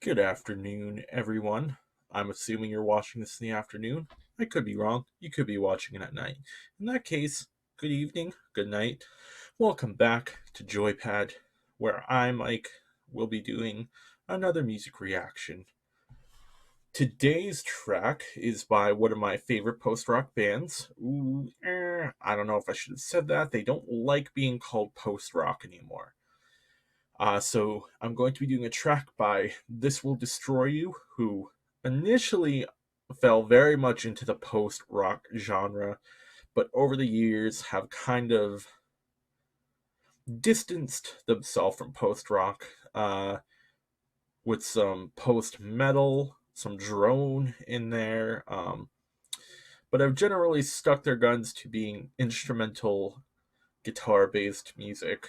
Good afternoon, everyone. I'm assuming you're watching this in the afternoon. I could be wrong. You could be watching it at night. In that case, good evening, good night. Welcome back to JoyPad, where I, Mike, will be doing another music reaction. Today's track is by one of my favorite post rock bands. I don't know if I should have said that. They don't like being called post rock anymore. So I'm going to be doing a track by This Will Destroy You, who initially fell very much into the post rock genre, but over the years have kind of distanced themselves from post rock with some post metal, some drone in there, but have generally stuck their guns to being instrumental guitar based music.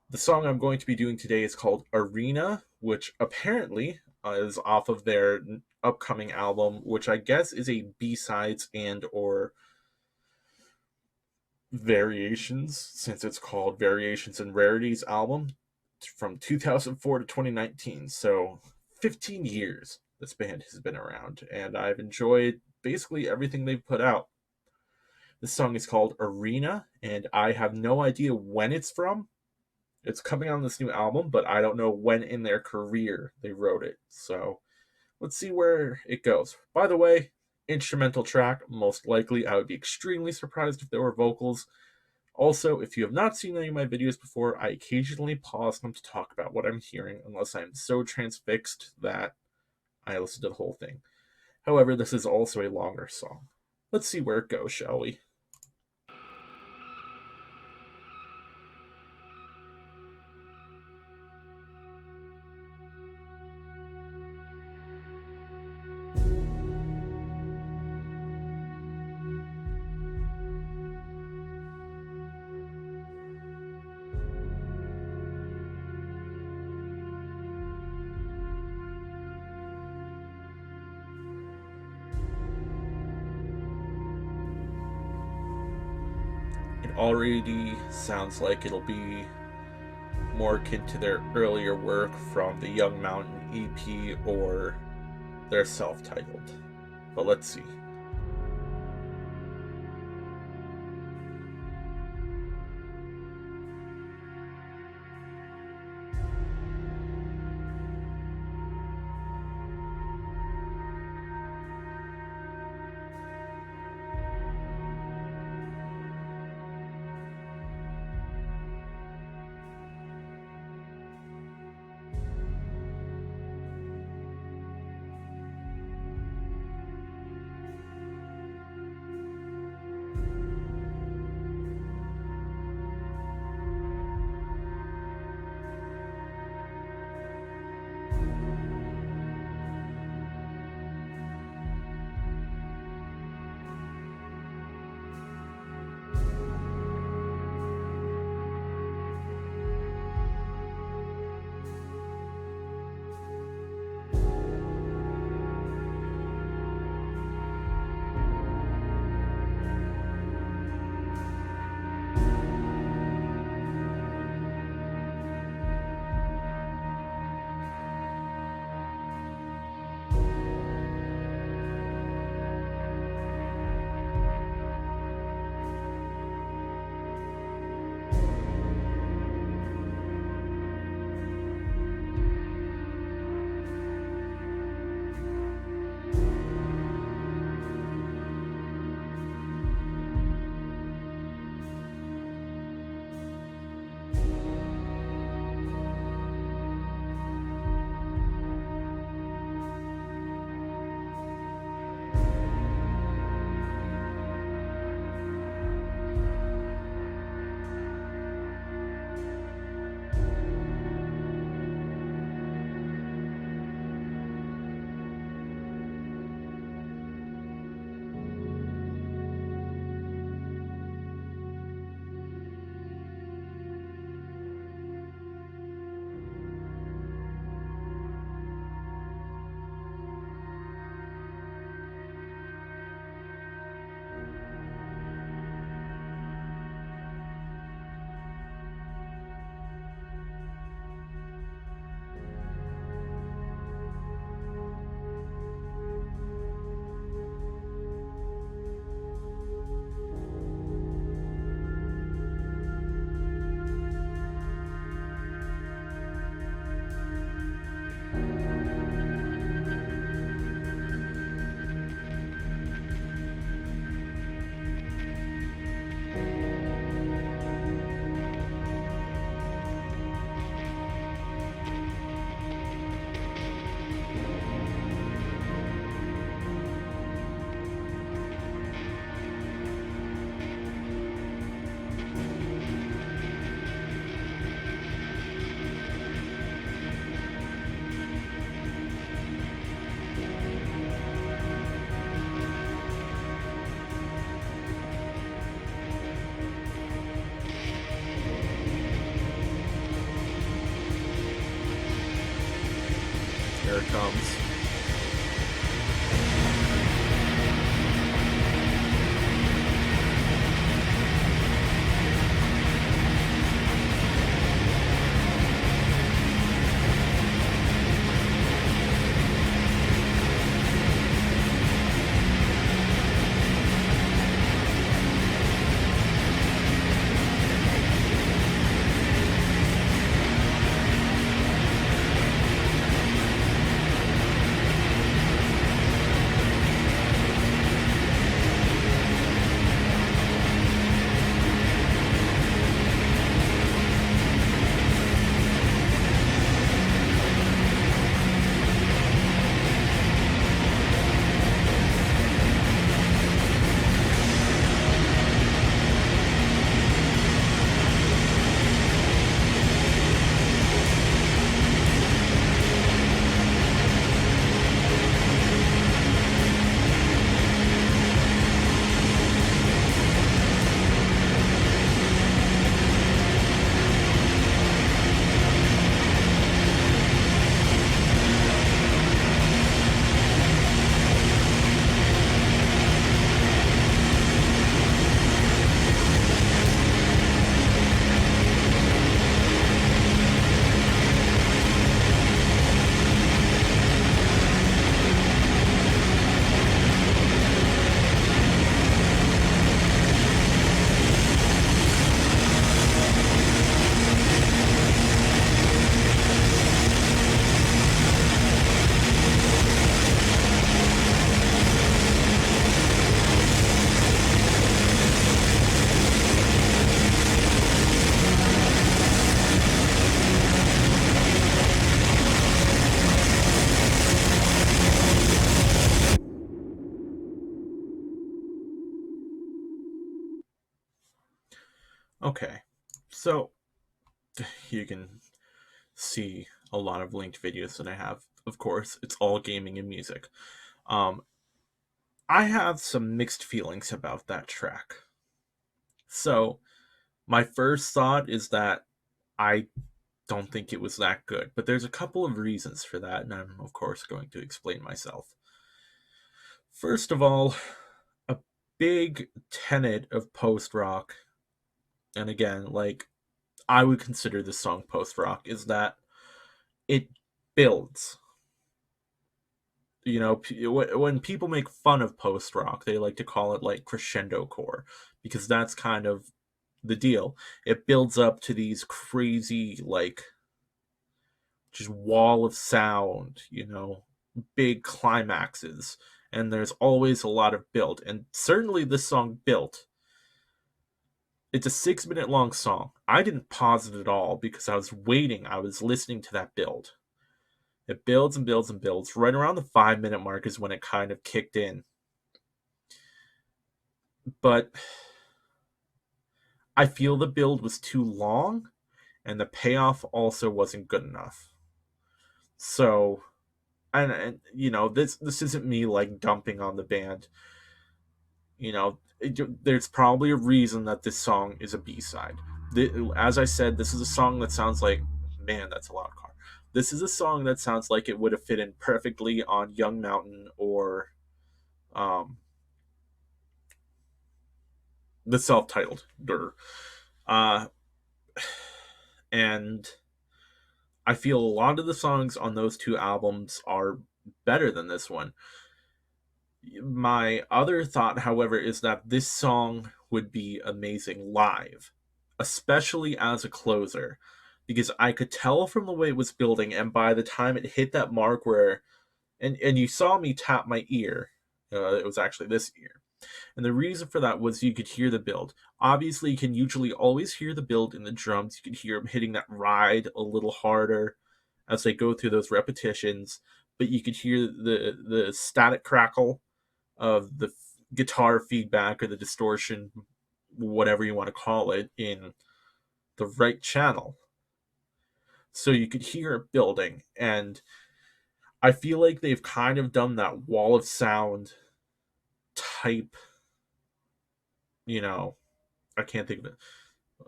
The song I'm going to be doing today is called Arena, which apparently is off of their upcoming album, which I guess is a B-sides and or variations, since it's called Variations and Rarities album from 2004 to 2019. So 15 years this band has been around, and I've enjoyed basically everything they've put out. This song is called Arena, and I have no idea when it's from. It's coming on this new album, but I don't know when in their career they wrote it. So let's see where it goes. By the way, instrumental track, most likely. I would be extremely surprised if there were vocals. Also, if you have not seen any of my videos before, I occasionally pause them to talk about what I'm hearing, unless I'm so transfixed that I listen to the whole thing. However, this is also a longer song. Let's see where it goes, shall we? It already sounds like it'll be more akin to their earlier work from the Young Mountain EP or their self titled. But let's see. Here it comes. Okay, so you can see a lot of linked videos that I have. Of course, it's all gaming and music. Um, I have some mixed feelings about that track. So, my first thought is that I don't think it was that good, but there's a couple of reasons for that, and I'm, of course, going to explain myself. First of all, a big tenet of post rock, and again, like, I would consider this song post rock, is that it builds. You know, when people make fun of post rock, they like to call it like crescendo core because that's kind of the deal. It builds up to these crazy, like, just wall of sound, big climaxes, and there's always a lot of build. And certainly this song built. It's a 6 minute long song. I didn't pause it at all because I was waiting. I was listening to that build. It builds and builds and builds. Right around the 5 minute mark is when it kind of kicked in. But I feel the build was too long and the payoff also wasn't good enough. So, and this isn't me like dumping on the band. There's probably a reason that this song is a B-side. As I said, this is a song that sounds like, man, that's a loud car. This is a song that sounds like it would have fit in perfectly on Young Mountain or um, the self-titled Dur. Uh, and I feel a lot of the songs on those two albums are better than this one. My other thought, however, is that this song would be amazing live, especially as a closer, because I could tell from the way it was building, and by the time it hit that mark where, and you saw me tap my ear, it was actually this ear, and the reason for that was you could hear the build. Obviously, you can usually always hear the build in the drums. You could hear them hitting that ride a little harder as they go through those repetitions, but you could hear the static crackle of the guitar feedback or the distortion, whatever you want to call it, in the right channel. So you could hear it building. And I feel like they've kind of done that wall of sound type, you know, I can't think of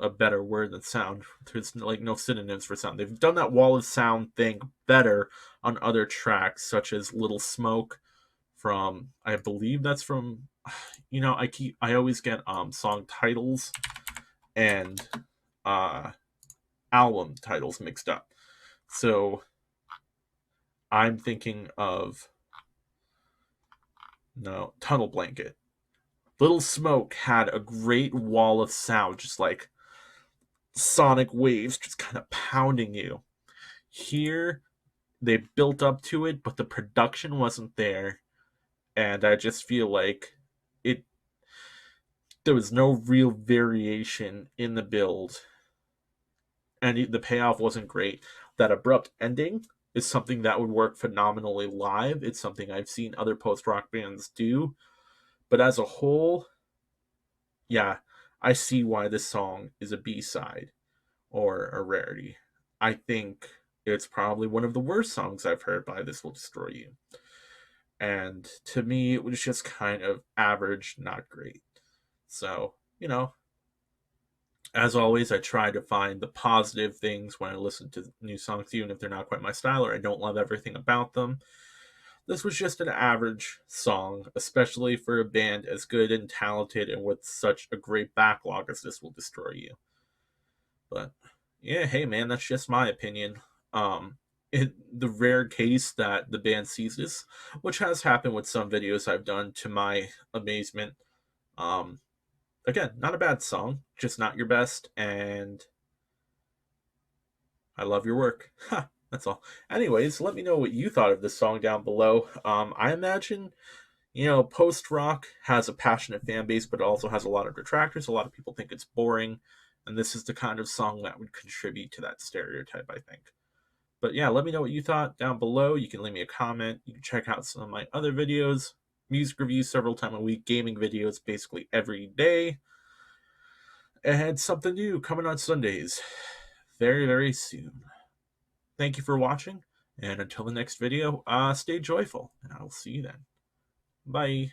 a better word than sound. There's like no synonyms for sound. They've done that wall of sound thing better on other tracks, such as Little Smoke from, I believe that's from, I always get song titles and uh album titles mixed up. So I'm thinking of, no, Tunnel Blanket. Little Smoke had a great wall of sound, just like sonic waves just kind of pounding you. Here, they built up to it, but the production wasn't there, and I just feel like it there was no real variation in the build, and the payoff wasn't great. That abrupt ending is something that would work phenomenally live. It's something I've seen other post rock bands do, but as a whole, yeah, I see why this song is a B side or a rarity. I think it's probably one of the worst songs I've heard by This Will Destroy You. And to me, it was just kind of average, not great. So, as always, I try to find the positive things when I listen to new songs, even if they're not quite my style or I don't love everything about them. This was just an average song, especially for a band as good and talented and with such a great backlog as This Will Destroy You. But yeah, hey man, that's just my opinion. In the rare case that the band sees this, which has happened with some videos I've done to my amazement. Um, Again, not a bad song, just not your best, and I love your work. Ha, that's all. Anyways, let me know what you thought of this song down below. I imagine, post rock has a passionate fan base, but it also has a lot of detractors. A lot of people think it's boring, and this is the kind of song that would contribute to that stereotype, I think. But yeah, let me know what you thought down below. You can leave me a comment. You can check out some of my other videos, music reviews several times a week, gaming videos basically every day, and something new coming on Sundays very, very soon. Thank you for watching, and until the next video, stay joyful, and I will see you then. Bye.